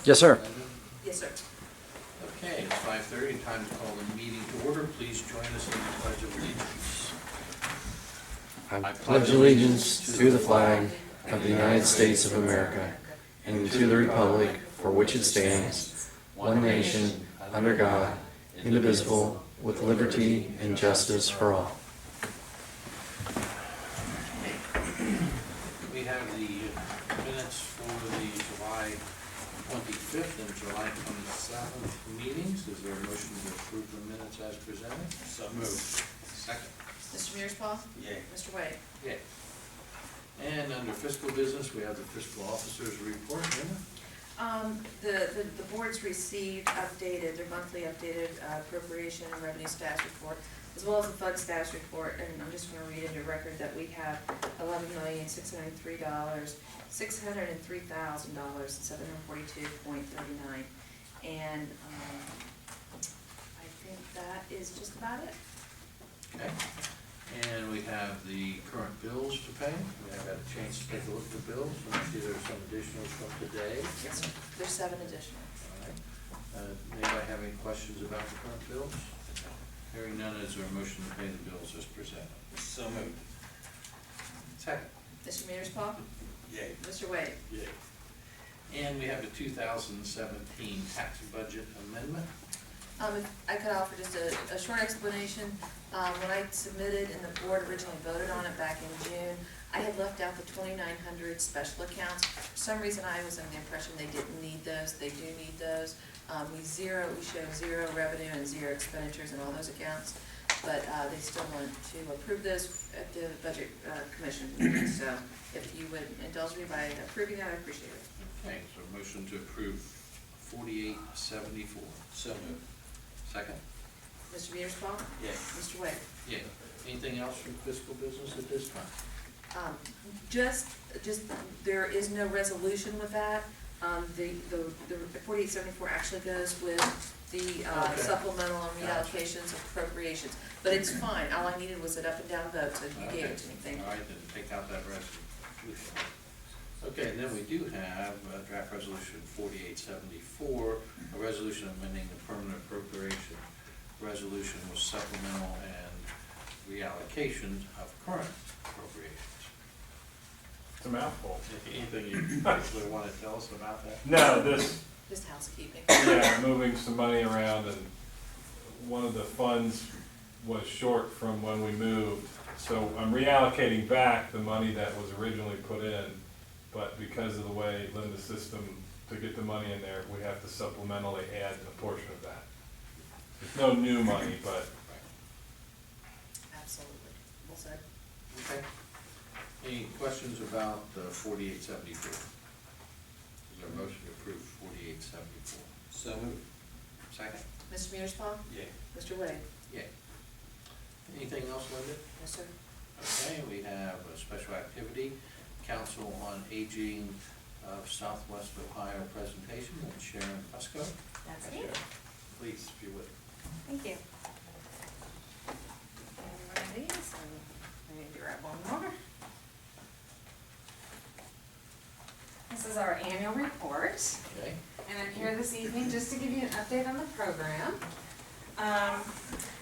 Yes, sir. Yes, sir. Okay, it's 5:30, time to call the meeting to order. Please join us in the Pledge of Allegiance. I pledge allegiance to the flag of the United States of America and to the republic for which it stands, one nation, under God, indivisible, with liberty and justice for all. We have the minutes for the July 25th and July 27th meetings. Is there a motion to approve the minutes as presented? So moved. Second. Mr. Mearsclaw? Yay. Mr. Wade? Yay. And under fiscal business, we have the fiscal officer's report. Linda? The board's received their monthly updated appropriation and revenue status report, as well as the fund status report, and I'm just gonna read into record that we have $11,603,742.39, and I think that is just about it. Okay. And we have the current bills to pay. We have had a chance to take a look at the bills, and I see there's some additionals from today. Yes, sir. There's 7 additional. All right. Anybody have any questions about the current bills? Hearing none, is there a motion to pay the bills as presented? So moved. Second. Mr. Mearsclaw? Yay. Mr. Wade? Yay. And we have the 2017 tax budget amendment. If I could offer just a short explanation. When I submitted and the board originally voted on it back in June, I had left out the 2,900 special accounts. For some reason, I was under the impression they didn't need those. They do need those. We show 0 revenue and 0 expenditures in all those accounts, but they still want to approve those at the budget commission meeting. So if you would indulge me by approving that, I appreciate it. Okay, so motion to approve 4874. So moved. Second. Mr. Mearsclaw? Yes. Mr. Wade? Yeah. Anything else from fiscal business at this time? Just, there is no resolution with that. The 4874 actually goes with the supplemental and reallocations of appropriations, but it's fine. All I needed was an up and down vote, so you gave it to me, thank you. All right, then take out that resolution. Okay, and then we do have draft resolution 4874, a resolution amending the permanent appropriation resolution with supplemental and reallocation of current appropriations. It's a mouthful. Anything you particularly want to tell us about that? No, Just housekeeping. yeah, moving some money around, and one of the funds was short from when we moved. So I'm reallocating back the money that was originally put in, but because of the way Linda's system, to get the money in there, we have to supplementally add a portion of that. There's no new money, but Absolutely. Well said. Okay. Any questions about 4874? Is there a motion to approve 4874? So moved. Second? Mr. Mearsclaw? Yeah. Mr. Wade? Yeah. Anything else, Linda? Yes, sir. Okay, we have a special activity, Council on Aging of Southwest Ohio presentation with Sharon Fusco. That's Hi, me. Sharon. Please, if you would. Thank you. One of these, and I need to grab one more. This is our annual report, Okay. and I'm here this evening just to give you an update on the program.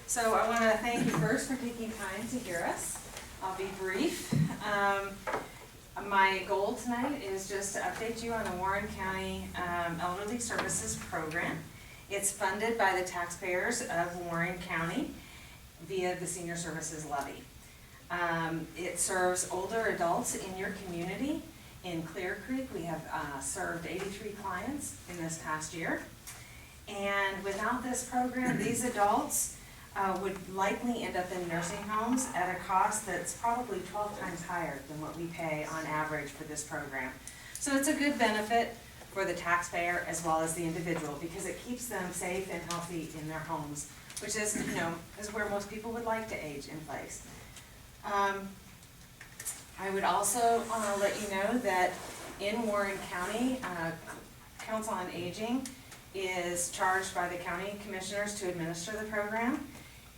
So I want to thank you first for taking time to hear us. I'll be brief. My goal tonight is just to update you on the Warren County Elderly Services Program. It's funded by the taxpayers of Warren County via the Senior Services Levy. It serves older adults in your community. In Clearcreek, we have served 83 clients in this past year. And without this program, these adults would likely end up in nursing homes at a cost that's probably 12 times higher than what we pay on average for this program. So it's a good benefit for the taxpayer as well as the individual, because it keeps them safe and healthy in their homes, which is, is where most people would like to age in place. I would also let you know that in Warren County, Council on Aging is charged by the county commissioners to administer the program,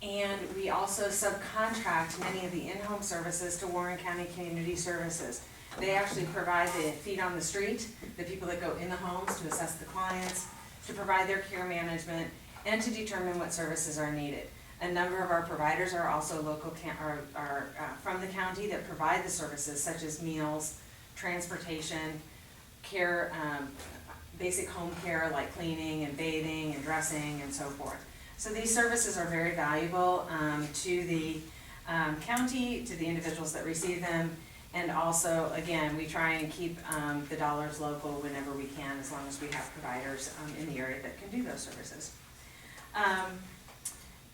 and we also subcontract many of the in-home services to Warren County Community Services. They actually provide the feet on the street, the people that go in the homes to assess the clients, to provide their care management, and to determine what services are needed. A number of our providers are also local, from the county that provide the services such as meals, transportation, care, basic home care like cleaning and bathing and dressing and so forth. So these services are very valuable to the county, to the individuals that receive them, and also, again, we try and keep the dollars local whenever we can, as long as we have providers in the area that can do those services.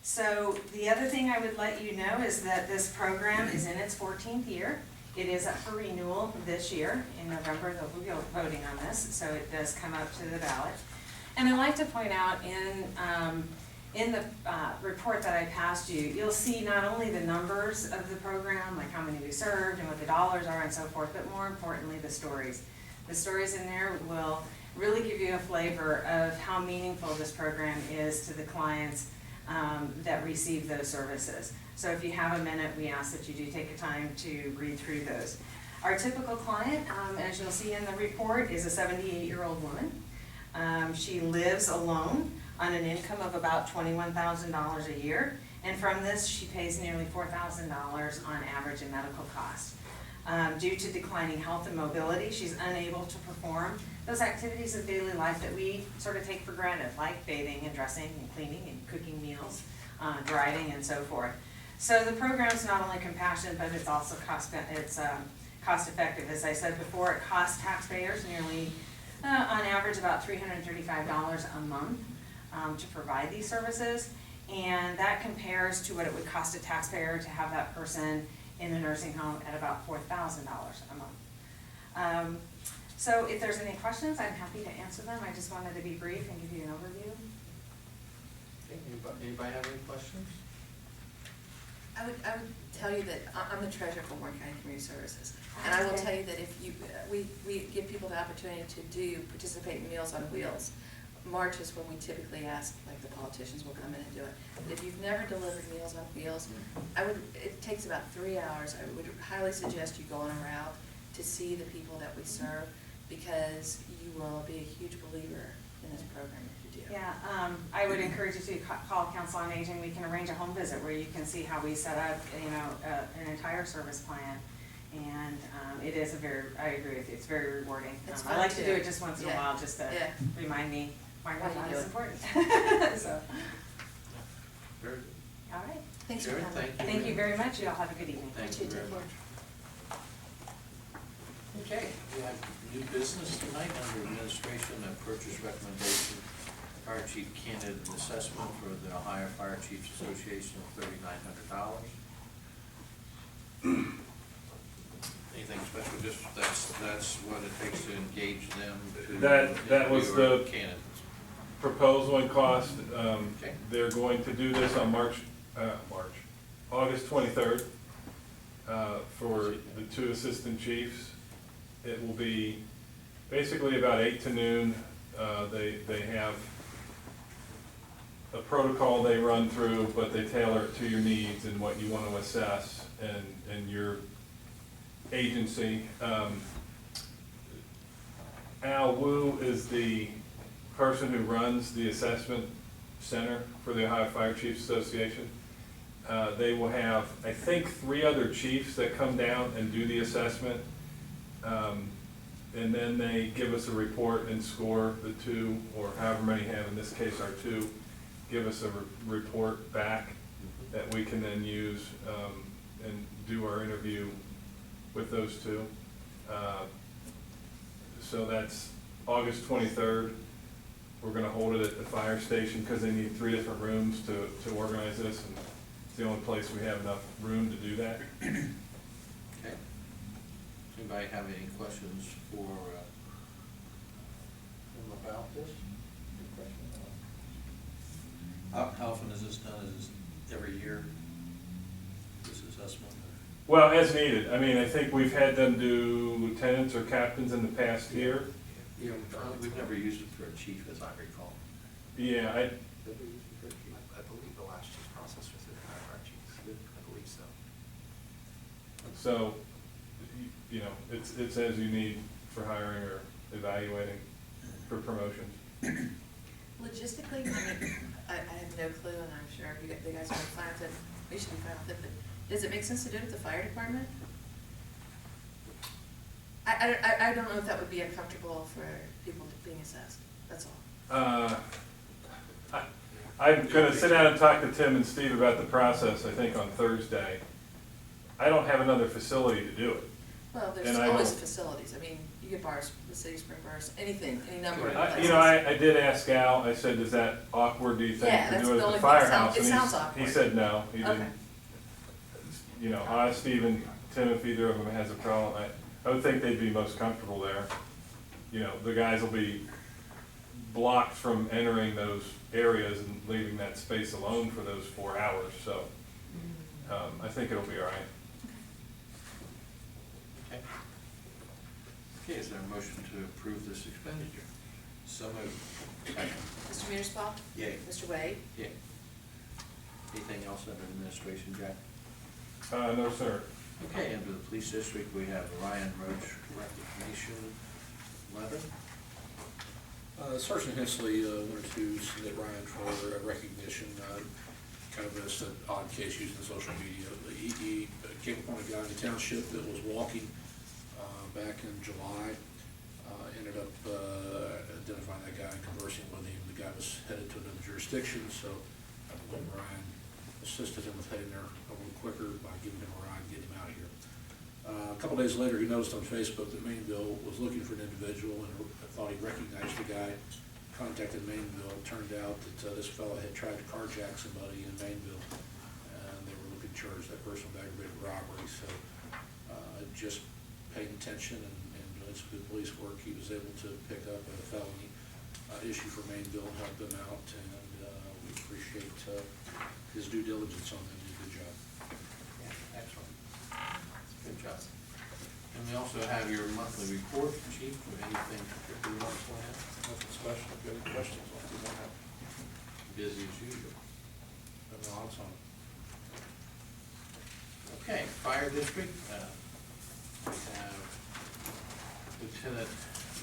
So the other thing I would let you know is that this program is in its 14th year. It is up for renewal this year. In November, they'll be voting on this, so it does come up to the ballot. And I'd like to point out in the report that I passed you, you'll see not only the numbers of the program, like how many we served and what the dollars are and so forth, but more importantly, the stories. The stories in there will really give you a flavor of how meaningful this program is to the clients that receive those services. So if you have a minute, we ask that you do take a time to read through those. Our typical client, as you'll see in the report, is a 78-year-old woman. She lives alone on an income of about $21,000 a year, and from this, she pays nearly $4,000 on average in medical costs. Due to declining health and mobility, she's unable to perform those activities of daily life that we sort of take for granted, like bathing and dressing and cleaning and cooking meals, driving and so forth. So the program's not only compassionate, but it's also cost effective. As I said before, it costs taxpayers nearly, on average, about $335 a month to provide these services, and that compares to what it would cost a taxpayer to have that person in a nursing home at about $4,000 a month. So if there's any questions, I'm happy to answer them. I just wanted to be brief and give you an overview. Okay, anybody have any questions? I would tell you that I'm the treasurer for Warren County Community Services. And I will tell you that if you, we give people the opportunity to participate in Meals on Wheels. March is when we typically ask, like the politicians will come in and do it. But if you've never delivered Meals on Wheels, it takes about 3 hours. I would highly suggest you go on a route to see the people that we serve, because you will be a huge believer in this program if you do. Yeah, I would encourage you to call Council on Aging. We can arrange a home visit where you can see how we set up, an entire service plan. And it is I agree with you, it's very rewarding. I like to do it just once in a while, just to remind me why my time is important. So. Very good. All right. Thanks for Sharon, coming. Thank you very much. You all have a good evening. Thank you very much. Okay, we have new business tonight under administration, a purchase recommendation, Fire Chief candidate assessment for the Ohio Fire Chiefs Association of $3,900. Anything special, just that's what it takes to engage them to That was interview our the candidates. proposal and cost. Okay. They're going to do this on August 23rd for the 2 assistant chiefs. It will be basically about 8 to noon. They have a protocol they run through, but they tailor it to your needs and what you want to assess and your agency. Al Wu is the person who runs the assessment center for the Ohio Fire Chiefs Association. They will have, I think, 3 other chiefs that come down and do the assessment. And then they give us a report and score. The 2, or however many have, in this case our 2, give us a report back that we can then use and do our interview with those 2. So that's August 23rd. We're going to hold it at the fire station because they need 3 different rooms to organize this, and it's the only place we have enough room to do that. Okay. Anybody have any questions for him about this? Any questions? How often is this done? Is this every year, this assessment? Well, as needed. I mean, I think we've had them do lieutenants or captains in the past year. Yeah, we've never used it for a chief, as I recall. Yeah, I believe the last chief's process was through the fire chiefs. I believe so. so you know, it's as you need for hiring or evaluating for promotions. Logistically, I have no clue, and I'm sure you guys are fine with it, we should be fine with it, but does it make sense to do it with the fire department? I don't know if that would be uncomfortable for people being assessed, that's all. I'm gonna sit down and talk to Tim and Steve about the process, I think, on Thursday. I don't have another facility to do it. Well, there's And I always don't- facilities, I mean, you get bars, the city spring bars, anything, any number of Right. places. You know, I did ask Al, I said, is that awkward, do you think, Yeah, to that's do it the at only the thing. It firehouse? sounds And awkward. he said no, he Okay. didn't. You know, I, Steve, and Tim, if either of them has a problem, I would think they'd be most comfortable there. You know, the guys will be blocked from entering those areas and leaving that space alone for those 4 hours, so, I think it'll be all right. Okay. Okay, is there a motion to approve this expenditure? So moved. Second. Mr. Mearsclaw? Yay. Mr. Wade? Yay. Anything else under administration, Jack? No, sir. Okay, under the police district, we have Ryan Roach recognition letter. Sergeant Hensley wanted to submit Ryan for recognition, kind of as an odd case using social media. He came upon a guy in the township that was walking back in July, ended up identifying that guy and conversing with him. The guy was headed to another jurisdiction, so I believe Ryan assisted him with heading there a little quicker by giving him a ride and getting him out of here. A couple days later, he noticed on Facebook that Mainville was looking for an individual and thought he recognized the guy. Contacted Mainville. Turned out that this fellow had tried to carjack somebody in Mainville, and they were looking to charge that person with aggravated robbery. So just paying attention and doing some good police work, he was able to pick up a felony issue for Mainville and help them out, and we appreciate his due diligence on that. He did a good job. Yeah, excellent. Good job. And we also have your monthly report, Chief, of anything particularly you want to point out? Nothing special. If you have any questions, I'll do that. Busy as usual. No, it's on. Okay, fire district, we have Lieutenant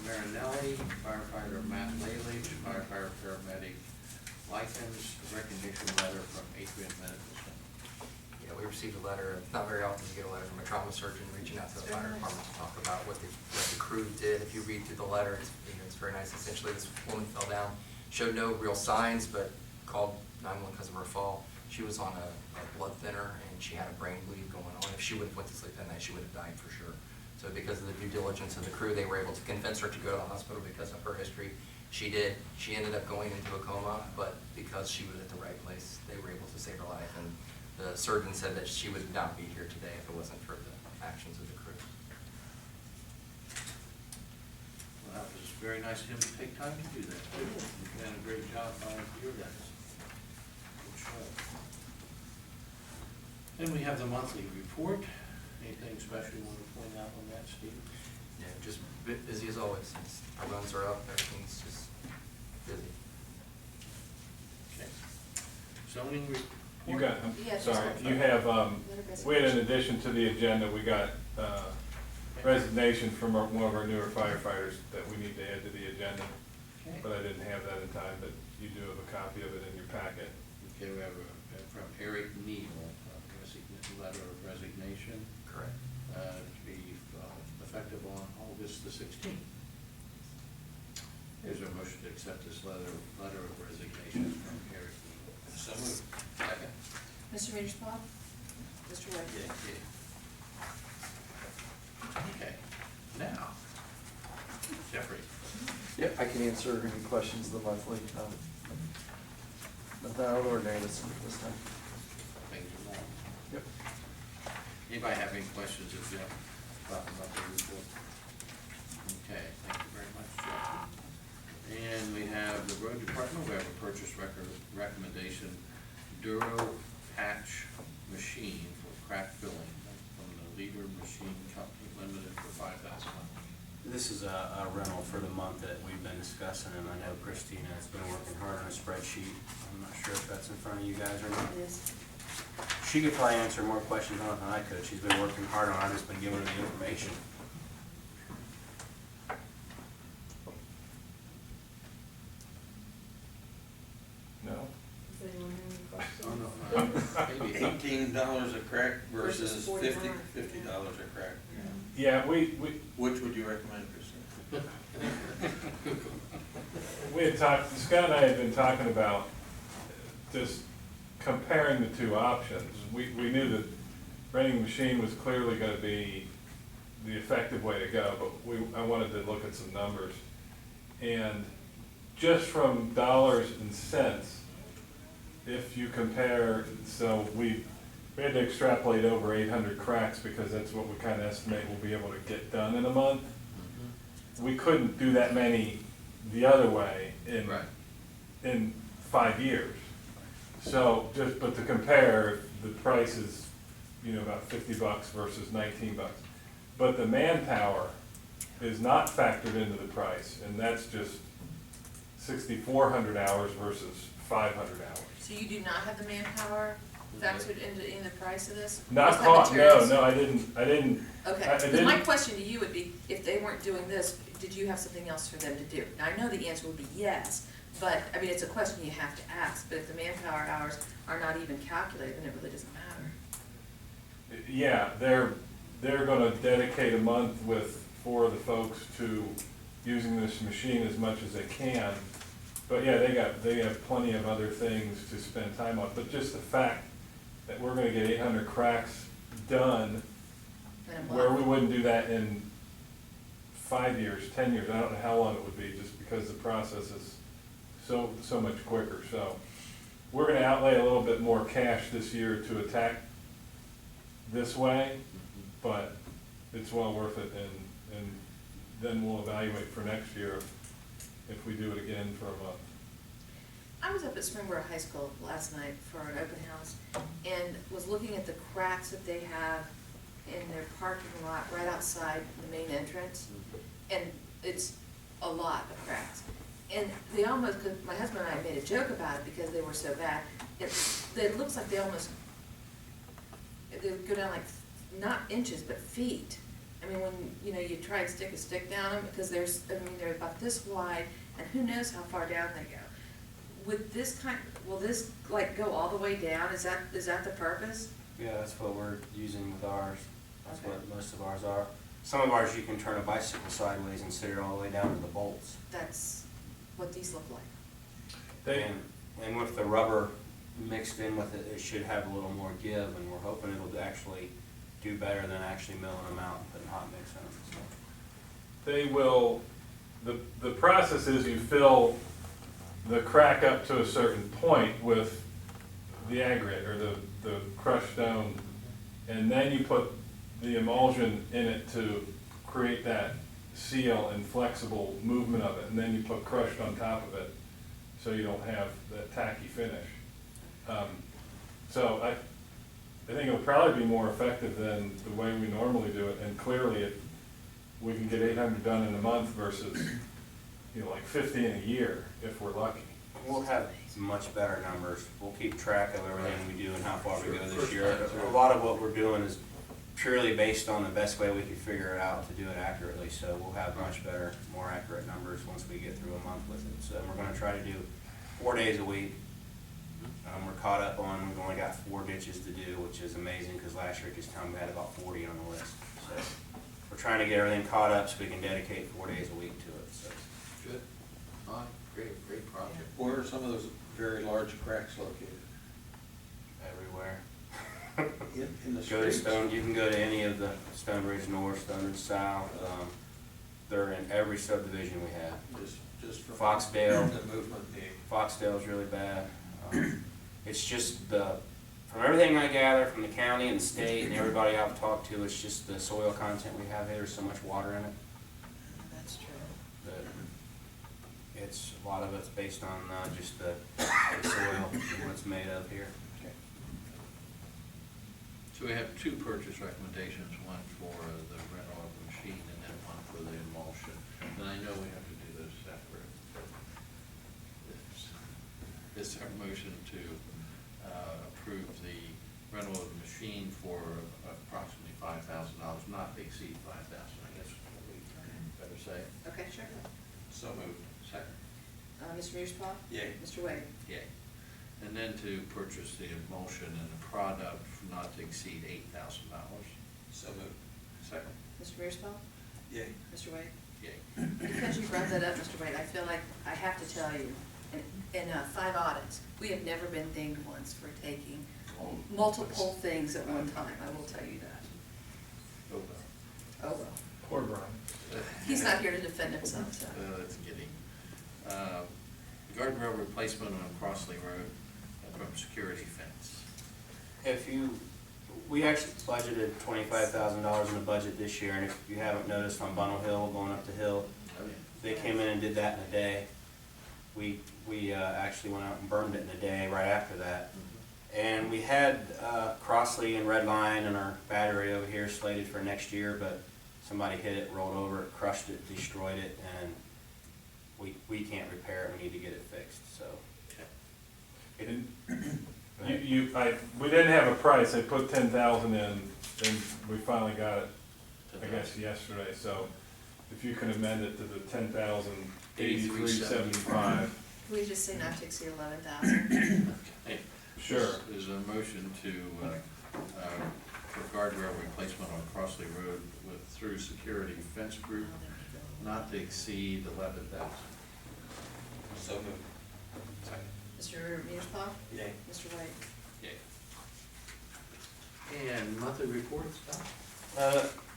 Marinelli, firefighter Matt Lalich, firefighter paramedic Likens, recognition letter from Adrian Medical Center. Yeah, we received a letter, not very often you get a letter from a trauma surgeon reaching out to the fire department to talk about what the crew did. If you read through the letter, it's very nice. Essentially, this woman fell down, showed no real signs, but called 911 because of her fall. She was on a blood thinner and she had a brain bleed going on. If she would have went to sleep that night, she would have died for sure. So because of the due diligence of the crew, they were able to convince her to go to the hospital because of her history. She did. She ended up going into a coma, but because she was at the right place, they were able to save her life. And the surgeon said that she would not be here today if it wasn't for the actions of the crew. Well, that was very nice of him to take time to do that. You've done a great job by your guys. Good job. Then we have the monthly report. Anything special you want to point out on that, Steve? Yeah, just busy as always. Our runs are up, everything's just busy. Okay. Zoning report. You got, Yeah, sorry, just- you have, we had in addition to the agenda, we got resignation from one of our newer firefighters that we need to add to the agenda, Okay. but I didn't have that in time, but you do have a copy of it in your packet. Okay, we have from Eric Neal, letter of resignation, Correct. to be effective on August the 16th. Is there a motion to accept this letter of resignation from Eric Neal? So moved. Second. Mr. Mearsclaw? Mr. Wade? Yeah. Okay, now, Jeffrey. Yep, I can answer any questions of the monthly. Nothing out of the ordinary this time. Things are long. Yep. Anybody have any questions of Jeff about the monthly report? Okay, thank you very much, Jeff. And we have the road department, we have a purchase recommendation, Duro patch machine for crack filling from the Leader Machine Company Limited for $5,000. This is a rental for the month that we've been discussing, and I know Christina has been working hard on a spreadsheet. I'm not sure if that's in front of you guys or not. It is. She could probably answer more questions on it than I could. She's been working hard on it. I've just been giving her the information. No? Does anyone have any questions? Oh, no, maybe $18 a crack versus Versus 49. $50 a crack. Yeah, we Which would you recommend, Christine? We had talked, Scott and I had been talking about just comparing the two options. We knew that renting a machine was clearly gonna be the effective way to go, but I wanted to look at some numbers. And just from dollars and cents, if you compare, so we had to extrapolate over 800 cracks because that's what we kind of estimate we'll be able to get done in a month. We couldn't do that many the other way in 5 years. So but to compare, the price is, about $50 versus $19. But the manpower is not factored into the price, and that's just 6,400 hours versus 500 hours. So you do not have the manpower factored in the price of this? Not Just the cost, no, materials? I didn't. Okay, I because my didn't- question to you would be, if they weren't doing this, did you have something else for them to do? Now, I know the answer would be yes, but, I mean, it's a question you have to ask, but if the manpower hours are not even calculated, then it really doesn't matter. Yeah, they're gonna dedicate a month with 4 of the folks to using this machine as much as they can. But yeah, they have plenty of other things to spend time on, but just the fact that we're gonna get 800 cracks done, In a where we month. wouldn't do that in 5 years, 10 years, I don't know how long it would be, just because the process is so much quicker. So we're gonna outlay a little bit more cash this year to attack this way, but it's well worth it, and then we'll evaluate for next year if we do it again for a month. I was up at Springboro High School last night for an open house and was looking at the cracks that they have in their parking lot right outside the main entrance. And it's a lot of cracks. And they almost, 'cause my husband and I made a joke about it because they were so bad. It looks like they go down like, not inches, but feet. I mean, when, you try and stick a stick down them, because they're about this wide, and who knows how far down they go. Will this like go all the way down? Is that the purpose? Yeah, that's what we're using with ours. That's Okay. what most of ours are. Some of ours, you can turn a bicycle sideways and sit it all the way down to the bolts. That's what these look like. And with the rubber mixed in with it, it should have a little more give, and we're hoping it'll actually do better than actually milling them out and putting hot mix in them, so. They will, the process is you fill the crack up to a certain point with the aggregate or the crushed stone, and then you put the emulsion in it to create that seal and flexible movement of it, and then you put crushed on top of it, so you don't have that tacky finish. So I think it'll probably be more effective than the way we normally do it, and clearly we can get 800 done in a month versus, like 50 in a year if we're lucky. We'll have much better numbers. We'll keep track of everything we do and how far we go this year. A lot of what we're doing is purely based on the best way we can figure it out to do it accurately, so we'll have much better, more accurate numbers once we get through a month with it. So we're gonna try to do 4 days a week. We're caught up on, we've only got 4 ditches to do, which is amazing, because last year, this time we had about 40 on the list. So we're trying to get everything caught up so we can dedicate 4 days a week to it, so. Good. All right, great project. Where are some of those very large cracks located? Everywhere. In the Go to streets? Stone, you can go to any of the Stone Ridge North, Stone Ridge South. They're in every subdivision we have. Just from Foxdale. the movement being. Foxdale's really bad. It's just from everything I gather from the county and the state and everybody I've talked to, it's just the soil content we have here. There's so much water in it That's true. that a lot of it's based on just the soil and what it's made of here. So we have 2 purchase recommendations, one for the rental of the machine and then one for the emulsion. And I know we have to do those separate, but it's our motion to approve the rental of the machine for approximately $5,000, not to exceed $5,000, I guess we better say. Okay, sure. So moved. Second. Mr. Mearsclaw? Yay. Mr. Wade? Yay. And then to purchase the emulsion and the product not to exceed $8,000. So moved. Second. Mr. Mearsclaw? Yay. Mr. Wade? Yay. Because you brought that up, Mr. Wade, I feel like I have to tell you, in 5 audits, we have never been dinged once for taking multiple things at one time, I will tell you that. Oh, well. Oh, well. Poor Brian. He's not here to defend himself, so. That's kidding. Guardrail replacement on Crossley Road from security fence. We actually budgeted $25,000 in the budget this year, and if you haven't noticed on Bunnell Hill, going up the hill, Oh, yeah. they came in and did that in a day. We actually went out and burned it in a day right after that. And we had Crossley and Red Line and our battery over here slated for next year, but somebody hit it, rolled over it, crushed it, destroyed it, and we can't repair it, we need to get it fixed, so. Okay. We didn't have a price, they put 10,000 in, and we finally got it, I guess, yesterday, so if you can amend it to the 10,083.75. Can we just say not to exceed 11,000? Hey, Sure. There's a motion to, for guardrail replacement on Crossley Road through security fence group, not to exceed 11,000. So moved. Second. Mr. Mearsclaw? Yay. Mr. Wade? Yay. And monthly reports, Don?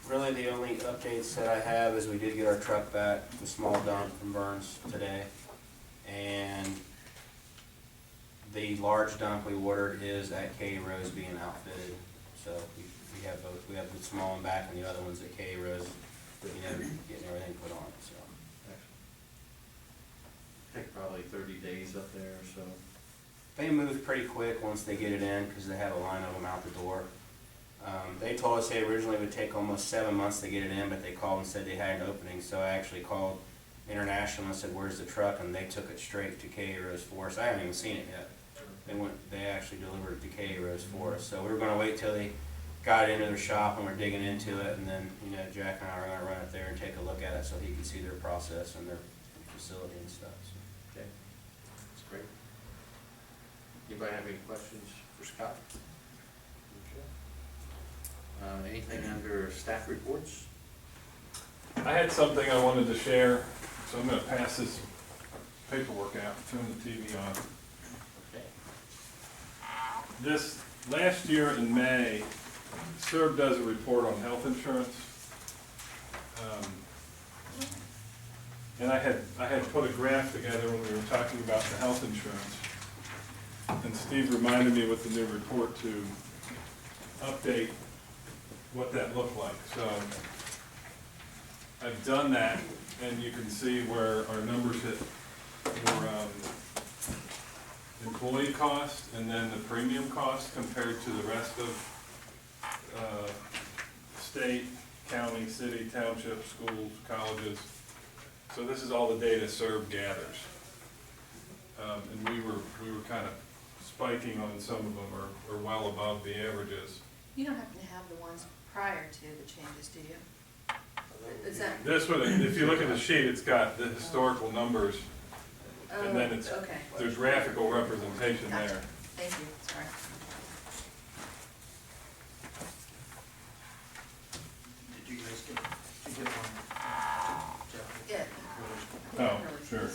Really the only updates that I have is we did get our truck back, the small dump from Burns today. And the large dump we ordered is at K Rose being outfitted. So we have both, we have the small one back and the other one's at K Rose, getting everything put on, so. Take probably 30 days up there or so. They move pretty quick once they get it in, because they have a line of them out the door. They told us they originally would take almost 7 months to get it in, but they called and said they had an opening, so I actually called International and said, where's the truck? And they took it straight to K Rose for us. I haven't even seen it yet. They actually delivered it to K Rose for us, so we were gonna wait till they got it into their shop and we're digging into it, and then, Jack and I are gonna run it there and take a look at it so he can see their process and their facility and stuff, so. Okay, that's great. Anybody have any questions for Scott? Anything under staff reports? I had something I wanted to share, so I'm gonna pass this paperwork out, turn the TV on. Okay. This, last year in May, CERB does a report on health insurance. And I had put a graph together when we were talking about the health insurance. And Steve reminded me with the new report to update what that looked like. So I've done that, and you can see where our numbers hit for employee cost and then the premium cost compared to the rest of state, county, city, township, schools, colleges. So this is all the data CERB gathers. And we were kind of spiking on some of them, or well above the averages. You don't happen to have the ones prior to the changes, do you? Is that? This one, if you look at the sheet, it's got the historical numbers, and then it's, Okay. there's graphical representation Gotcha. there. Thank you, sorry. Did you guys get one? Yeah. Oh, sure.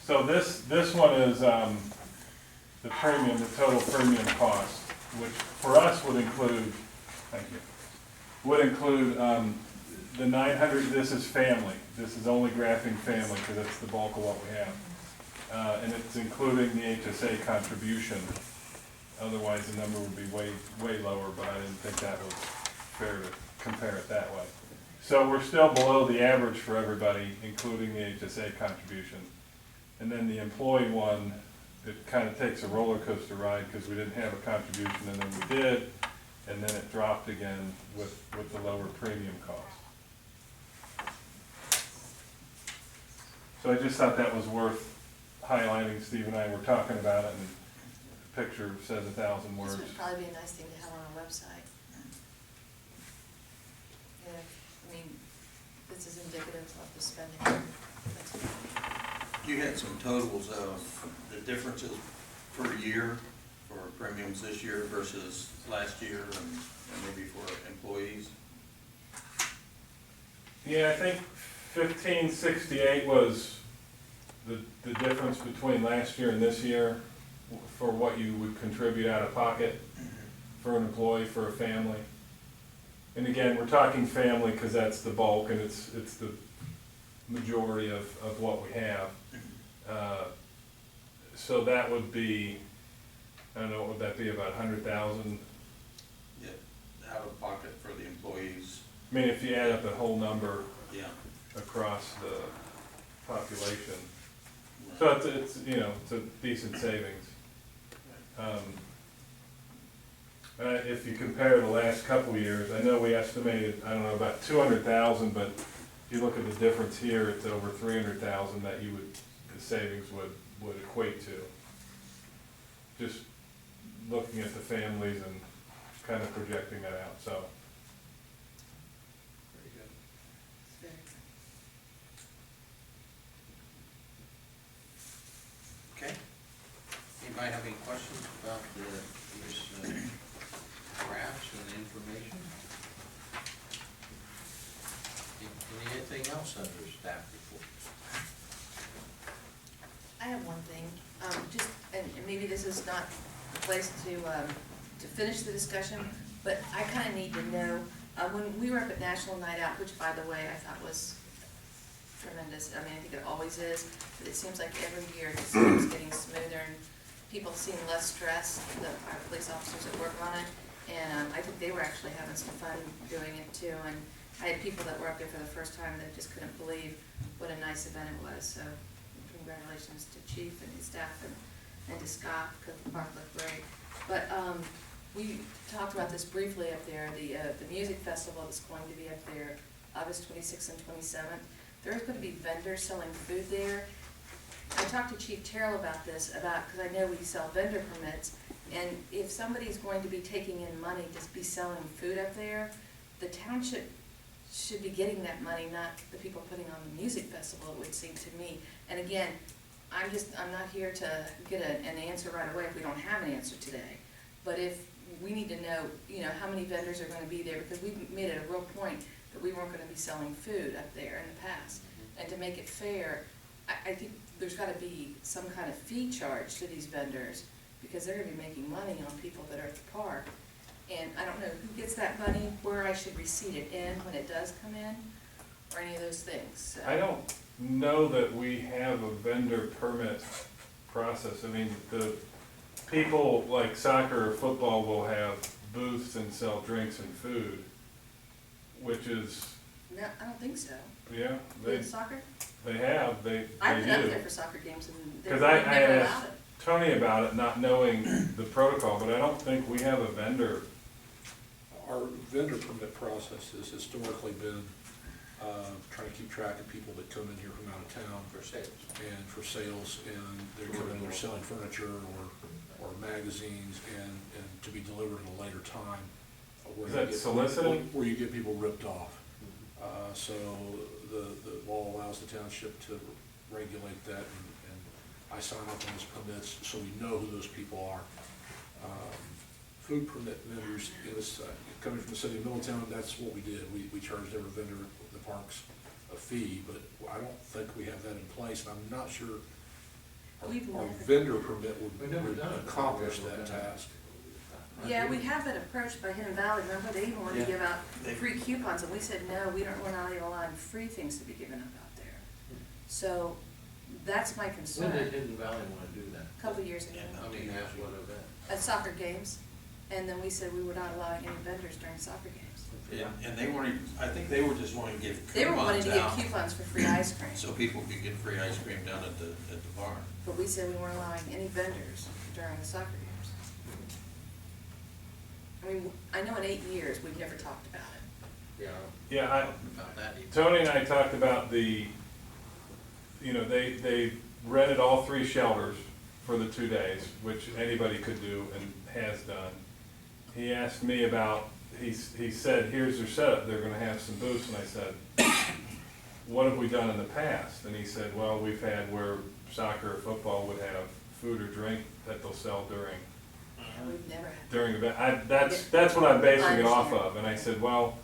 So this one is the premium, the total premium cost, which for us would include, thank you, would include the 900, this is family. This is only graphing family because that's the bulk of what we have. And it's including the HSA contribution. Otherwise, the number would be way lower, but I didn't think that was fair to compare it that way. So we're still below the average for everybody, including the HSA contribution. And then the employee one, it kind of takes a roller coaster ride because we didn't have a contribution and then we did, and then it dropped again with the lower premium cost. So I just thought that was worth highlighting. Steve and I were talking about it, and picture says 1,000 words. This would probably be a nice thing to have on our website. Yeah, I mean, this is indicative of the spending. That's- You had some totals of the differences per year for premiums this year versus last year and maybe for employees? Yeah, I think 1568 was the difference between last year and this year for what you would contribute out of pocket for an employee, for a family. And again, we're talking family because that's the bulk and it's the majority of what we have. So that would be, I don't know, what would that be, about 100,000? Yeah, out of pocket for the employees, I mean, if you add up the whole number yeah. across the population. So it's you know, it's a decent savings. If you compare the last couple of years, I know we estimated, I don't know, about 200,000, but if you look at the difference here, it's over 300,000 that you would, the savings would equate to. Just looking at the families and kind of projecting that out, so. Very good. it's very good. Okay. Anybody have any questions about these graphs and information? Anything else under staff report? I have one thing, just, and maybe this is not the place to finish the discussion, but I kind of need to know, when we were up at National Night Out, which by the way, I thought was tremendous, I mean, I think it always is, but it seems like every year it seems getting smoother and people seem less stressed, our police officers that work on it, and I think they were actually having some fun doing it too, and I had people that were up there for the first time that just couldn't believe what a nice event it was, so congratulations to Chief and his staff and to Scott, because the park looked great. But we talked about this briefly up there, the music festival that's going to be up there, August 26th and 27th. There's going to be vendors selling food there. I talked to Chief Terrell about this, because I know we sell vendor permits, and if somebody's going to be taking in money to be selling food up there, the township should be getting that money, not the people putting on the music festival, it would seem to me. And again, I'm not here to get an answer right away if we don't have an answer today. But if we need to know, how many vendors are gonna be there, because we made it a real point that we weren't gonna be selling food up there in the past. And to make it fair, I think there's gotta be some kind of fee charged to these vendors, because they're gonna be making money on people that are at the park. And I don't know who gets that money, where I should receipt it in when it does come in, or any of those things, so. I don't know that we have a vendor permit process. I mean, the people like soccer or football will have booths and sell drinks and food, which is, No, I don't think so. yeah, In soccer? they have, they I've been up do. there for soccer games and they've Because I never allowed asked it. Tony about it, not knowing the protocol, but I don't think we have a vendor. Our vendor permit process has historically been trying to keep track of people that come in here from out of town For sales. and for sales, and they're coming in, they're selling furniture or magazines, and to be delivered at a later time. Where Is you that get- soliciting? Where you get people ripped off. So the law allows the township to regulate that, and I sign up on those permits, so we know who those people are. Food permit vendors, coming from the city of Middletown, that's what we did. We charged every vendor at the parks a fee, but I don't think we have that in place, and I'm not sure We've our never- vendor permit We've never would done it. accomplish We've that never done it. task. Yeah, we have been approached by Hidden Valley, remember, they even wanted to Yeah. give out They- free coupons, and we said, no, we're not even allowing free things to be given up out there. So, that's my When did concern, Hidden Valley want to do that? a couple of years ago, I mean, that's what event? at soccer games, and then we said we were not allowing any vendors during soccer games. And they weren't even, I think they were just wanting to give They were wanting coupons to out, give coupons for free ice cream, so people could get free ice cream down at the bar. but we said we weren't allowing any vendors during the soccer games. I mean, I know in 8 years, we've never talked about it. Yeah. Yeah, About that even. Tony and I talked about they rented all 3 shelters for the 2 days, which anybody could do and has done. He asked me about, he said, here's their setup, they're gonna have some booths, and I said, what have we done in the past? And he said, well, we've had where soccer or football would have food or drink that they'll sell We've never had. during the, that's what I'm basing it off of, and I said, well,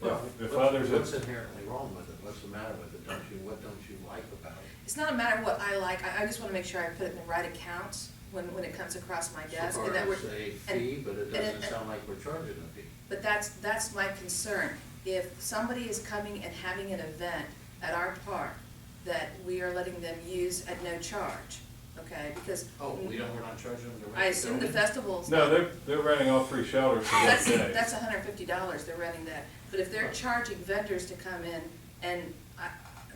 Well, if others have. what's inherently wrong with it? What's the matter with it? What don't you like about it? It's not a matter of what I like, I just wanna make sure I put it in the right accounts when it comes across my desk. So and that far we're- as a fee, but it and- doesn't sound like we're charging a fee. But that's my concern. If somebody is coming and having an event at our park that we are letting them use at no charge, okay, because. Oh, we're not charging them to rent? I assume the festival's. No, they're renting all 3 shelters for That's, those days. that's $150, they're renting that. But if they're charging vendors to come in, and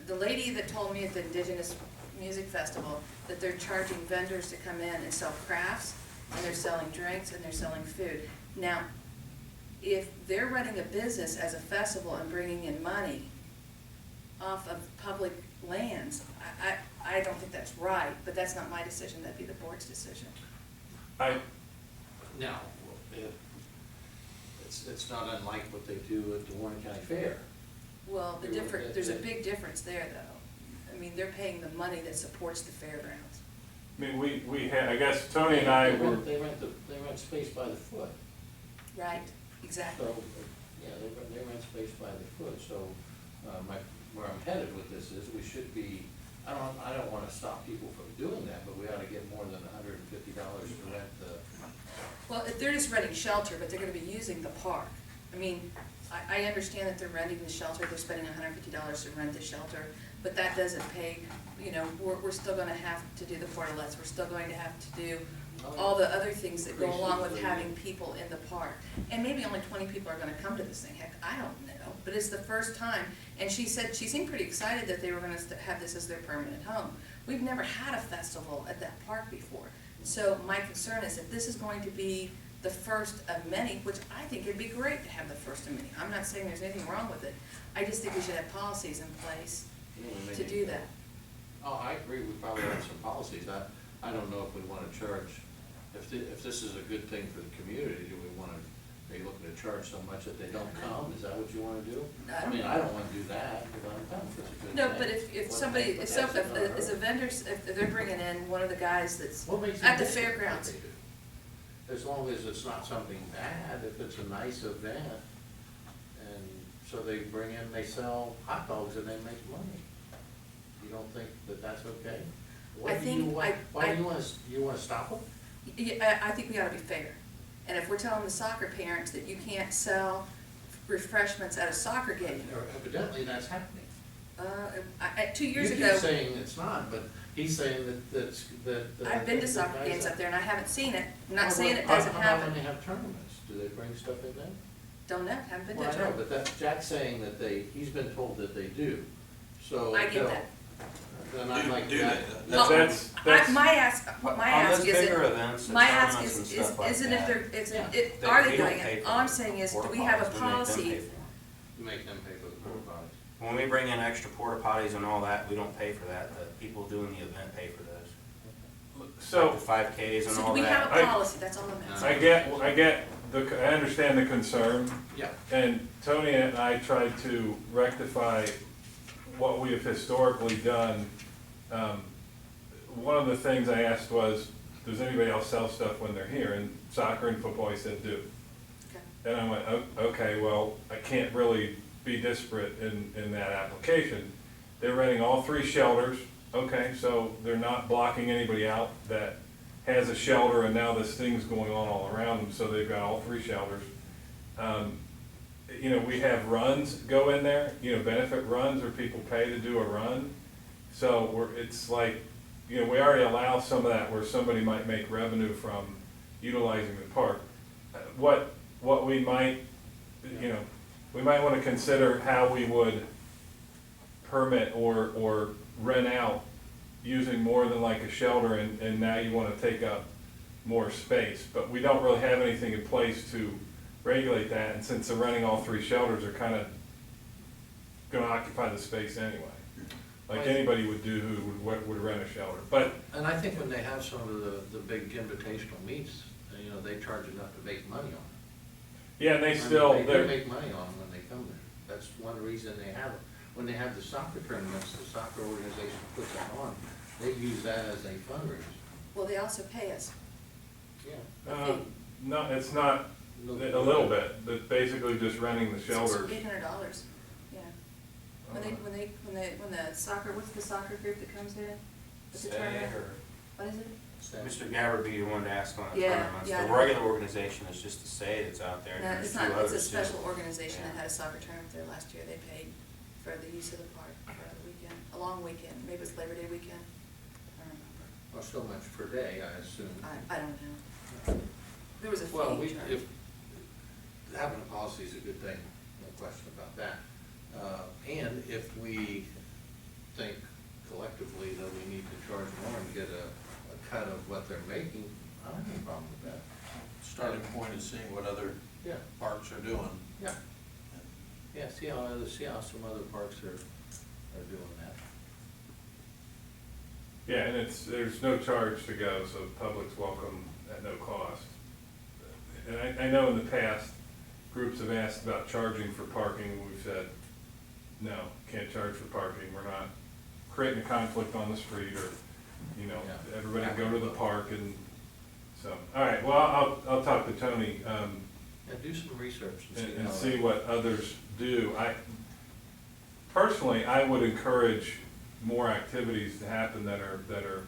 the lady that told me at the Indigenous Music Festival, that they're charging vendors to come in and sell crafts, and they're selling drinks, and they're selling food. Now, if they're running a business as a festival and bringing in money off of public lands, I don't think that's right, but that's not my decision, that'd be the board's decision. Now, it's not unlike what they do at the Warren County Fair. Well, there's a big difference there, though. I mean, they're paying the money that supports the fairgrounds. I mean, we had, I guess Tony and I were, They rent space by the foot. Right, exactly. So, yeah, they rent space by the foot, so, where I'm headed with this is, we should be, I don't wanna stop people from doing that, but we ought to get more than $150 to rent the. Well, if they're just renting shelter, but they're gonna be using the park. I mean, I understand that they're renting the shelter, they're spending $150 to rent the shelter, but that doesn't pay, you know, we're still gonna have to do the portalettes, we're still going to have to do all the other things that go along with having people in the park. And maybe only 20 people are gonna come to this thing, heck, I don't know, but it's the first time. And she said, she seemed pretty excited that they were gonna have this as their permanent home. We've never had a festival at that park before. So my concern is if this is going to be the first of many, which I think it'd be great to have the first of many. I'm not saying there's anything wrong with it. I just think we should have policies in place to do that. Oh, I agree, we probably have some policies. I don't know if we wanna charge, if this is a good thing for the community, do we wanna, are you looking to charge so much that they don't come? Is that what you wanna do? I mean, I don't wanna do that, because I'm coming if it's a good thing. No, but if somebody, if as a vendor, if they're bringing in one of the guys that's What makes it at the different what fairgrounds. they do? As long as it's not something bad, if it's a nice event, and so they bring in, they sell hot dogs and they make money. You don't think that that's okay? Why do you wanna stop them? Yeah, I think we ought to be fair. And if we're telling the soccer parents that you can't sell refreshments at a soccer game, Evidently, that's happening. 2 years You ago. keep saying it's not, but he's saying that. I've been to that soccer guys games are- up there and I haven't seen it. I'm not Oh, saying well, it doesn't How about when happen. they have tournaments? Do they bring stuff in then? Don't know, haven't been to Well, a I know, tournament. but Jack's saying that he's been told that they do, so. I get that. Then I'd like Do that. they? Well, that's, My ask On those is, bigger events, the my ask tournaments and is, stuff like isn't if that, they're, are they we don't doing pay it? for All I'm the saying is, do porta we have a potties, we make them policy? pay for them. Make them pay for the porta potties. When we bring in extra porta potties and all that, we don't pay for that, the people doing the event pay for those. so. Like the 5Ks and So do all we have that. a policy? That's all I'm asking. I understand the concern, Yeah. and Tony and I tried to rectify what we have historically done. One of the things I asked was, does anybody else sell stuff when they're here? And soccer and football, he said, do. Okay. And I went, okay, well, I can't really be disparate in that application. They're renting all 3 shelters, okay, so they're not blocking anybody out that has a shelter and now this thing's going on all around them, so they've got all 3 shelters. You know, we have runs go in there, you know, benefit runs where people pay to do a run. So it's like, you know, we already allow some of that where somebody might make revenue from utilizing the park. What we might, you know, we might want to consider how we would permit or rent out using more than like a shelter, and now you want to take up more space. But we don't really have anything in place to regulate that, and since they're renting all 3 shelters, they're kind of going to occupy the space anyway. like anybody would do who would rent a shelter. But, And I think when they have some of the big invitational meets, you know, they charge enough to make money on it. yeah, and I they mean, still, They they're, do make money on them when they come there. That's one reason they have it. When they have the soccer tournaments, the soccer organization puts that on, they use that as a fundraiser. Well, they also pay us. Yeah. no, it's not, a little bit, but basically just renting the shelters. $800, yeah. When the soccer, what's the soccer group that comes in? With the tournament? What is it? Mr. Gabbard be the one to ask on the Yeah, tournaments. yeah, I The know. regular organization is just to say that's out there. No, There's it's two not, it's a others, too. special organization that Yeah. had a soccer tournament there last year. They paid for the use of the park for the weekend, a long weekend, maybe it was Labor Day weekend. I don't remember. Well, so much per day, I assume. I don't know. There was a Well, fee charged. if, having a policy is a good thing, no question about that. And if we think collectively that we need to charge more and get a cut of what they're making, I don't have any problem with that. Starting point is seeing what other Yeah, parks are doing. yeah. Yeah, see how some other parks are doing that. Yeah, and there's no charge to go, so the public's welcome at no cost. And I know in the past, groups have asked about charging for parking, and we've said, no, can't charge for parking, we're not creating a conflict on the street, or, you know, Yeah. everybody go to the park, and so, all right, well, I'll talk to Tony, Yeah, do some research and see and how. see what others do. Personally, I would encourage more activities to happen that are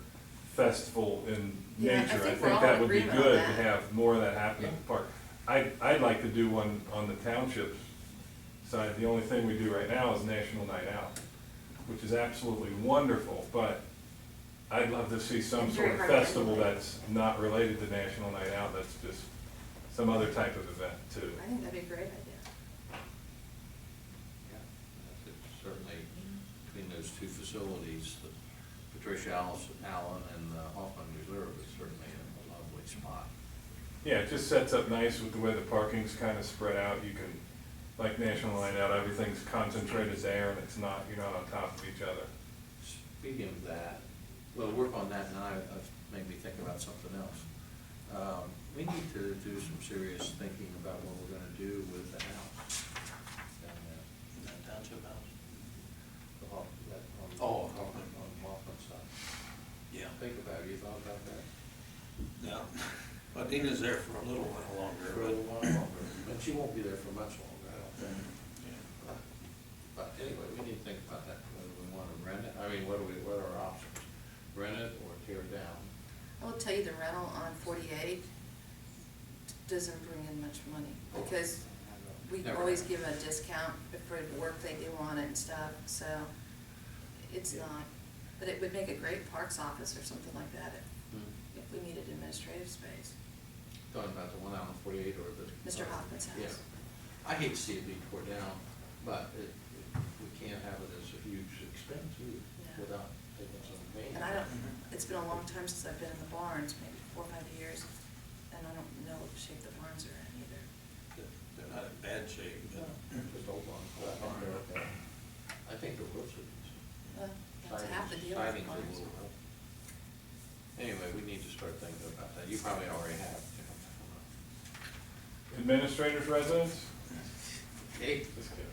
festival in Yeah, I nature. think we're all that in would be agreement on good to that. have more of that happen at the park. I'd like to do one on the township side. The only thing we do right now is National Night Out, which is absolutely wonderful, but I'd love to see some It's sort very of hard to festival regulate. that's not related to National Night Out, that's just some other type of event too. I think that'd be a great idea. Yeah, it's certainly between those two facilities, the Patricia Allen and the Hoffman Reserve is certainly a lovely spot. Yeah, it just sets up nice with the way the parking's kind of spread out. You can, like National Night Out, everything's concentrated there, and it's not, you're not on top of each other. Speaking of that, we'll work on that, and I've made me think about something else. We need to do some serious thinking about what we're gonna do with the house. down there. That township house. The on Oh, Hoffman side. Yeah. Think about it, you thought about that? No, but Dina's there for a little while longer. For a little while longer, but she won't be there for much longer, I don't think. Yeah. But anyway, we need to think about that, whether we wanna rent it, I mean, what are our options? Rent it or tear it down? I will tell you, the rental on 48 doesn't bring in much money, because we Never always have. give a discount for the work they do on it and stuff, so it's not. But it would make a great parks office or something like that if we needed administrative space. Talking about the one out on 48 or the. Mr. Hoffman's house. Yeah. I hate to see it being torn down, but we can't have it as a huge expense either, Yeah. without taking some pain. And I don't, it's been a long time since I've been in the barns, maybe 4 or 5 years, and I don't know what shape the barns are in either. They're not in bad shape, but Just old ones, but I think they're okay. I think the roofs are decent. Well, that's half the deal with Siding's a barns. little rough. Anyway, we need to start thinking about that. You probably already have. Administrator's residence? Hey, Just kidding.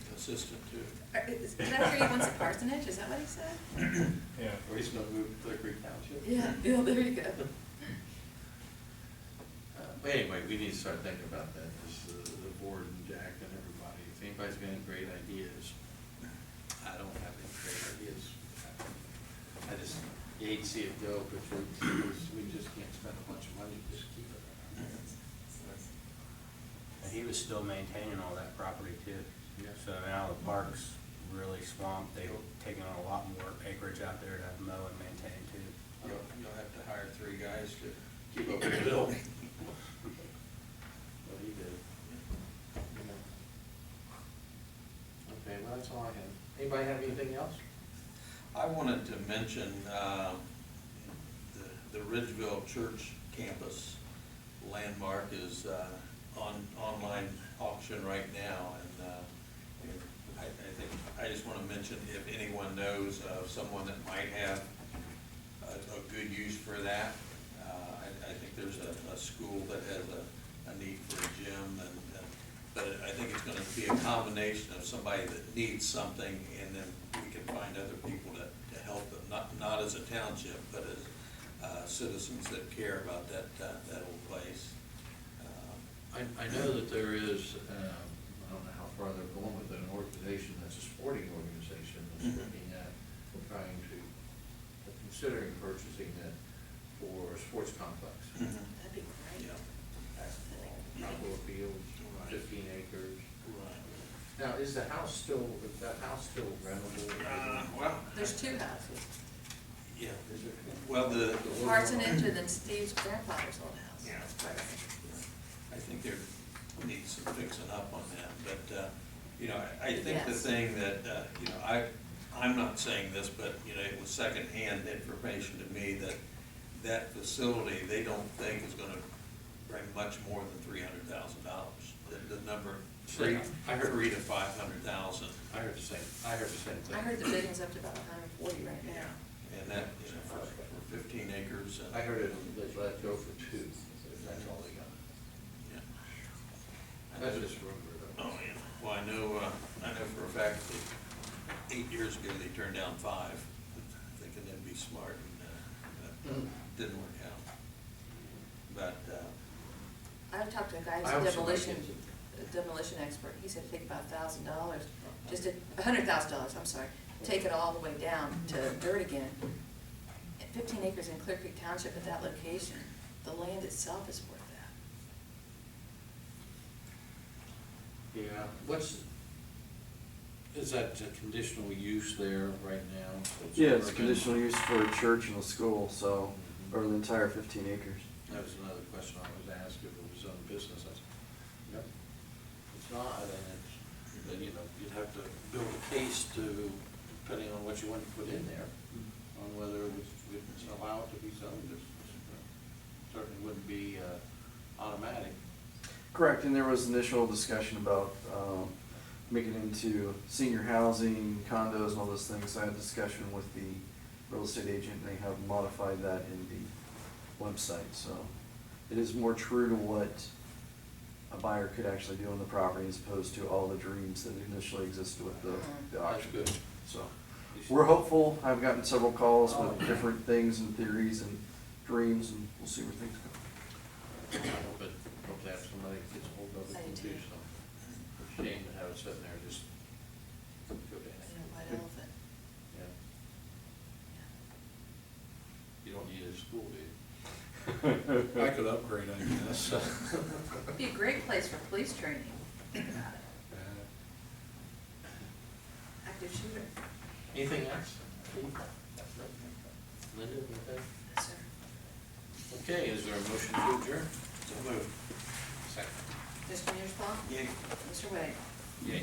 consistent too. Did I hear he wants a parsonage, is that what he said? Yeah. or he's gonna move to Clearcreek Township? Yeah, there you go. But anyway, we need to start thinking about that, as the board and Jack and everybody. If anybody's got any great ideas, I don't have any great ideas. I just, you hate to see it go, but we just can't spend a bunch of money to just keep it. And he was still maintaining all that property too. Yeah. So now the park's really swamped. They've taken on a lot more acreage out there to mow and maintain too. You'll have to hire 3 guys to keep up with the bill. What he did. Okay, well, that's all I have. Anybody have anything else? I wanted to mention, the Ridgeville Church campus landmark is, on online auction right now, and, we've I just wanna mention, if anyone knows of someone that might have a good use for that, I think there's a school that has a need for a gym, but I think it's gonna be a combination of somebody that needs something, and then we can find other people to help them, not as a township, but as citizens that care about that old place. I know that there is, I don't know how far they're going with it, an organization that's a sporting organization that's looking at trying to, considering purchasing it for a sports complex. That'd be great. Yeah. Outdoor fields, Right. 15 acres. Right. Now, is that house still rentable? Well, There's two houses, yeah, Is it? well, the. parsonage and then Steve's grandfather's old house. Yeah. That's quite right. I think there needs some fixing up on that, but, you know, I think the Yes. thing that, you know, I'm not saying this, but, you know, it was secondhand information to me that that facility, they don't think is gonna bring much more than $300,000. The number, I heard- 3 to 500,000. I heard the same thing. I heard the bidding's up to about 140 right now. And that, you know, for 15 acres. I heard it, they let it go for 2, that's all they got. Yeah. That's just rumor though. Oh, yeah. Well, I know for a fact that 8 years ago, they turned down 5, thinking they'd be smart, and that didn't work out. But, I've talked to a guy I who's hope a somebody demolition expert. He said it'd take about $1,000, just $100,000, I'm sorry, take it all the way down to dirt again. At 15 acres in Clearcreek Township at that location, the land itself is worth that. Yeah, is that a conditional use there right now? So Yeah, it's already- conditional use for a church and a school, so, or the entire 15 acres. That was another question I was asked, if it was own business. I said, yep, it's not, and it's, then, you know, you'd have to build a case to, depending on what you want to put in there, on whether it would allow it to be zoned. This certainly wouldn't be automatic. Correct, and there was initial discussion about making it into senior housing, condos, and all those things. I had a discussion with the real estate agent, and they have modified that in the website, so it is more true to what a buyer could actually do on the property as opposed to all the dreams that initially existed with the That's auction. good. So, we're hopeful. I've gotten several calls with different things and theories and dreams, and we'll see where things go. I hope to have somebody that gets hold of it I and do do too. something. Shame to have it sitting there just go to You know, anything. white elephant. Yeah. You don't need a school, do you? I could upgrade, I guess. It'd be a great place for police training. Think about it. Active shooter. Anything else? Linda, anything? Yes, sir. Okay, is there a motion to adjourn? so move. Second. Mr. Mearsclaw? Yay. Mr. Wade? Yay.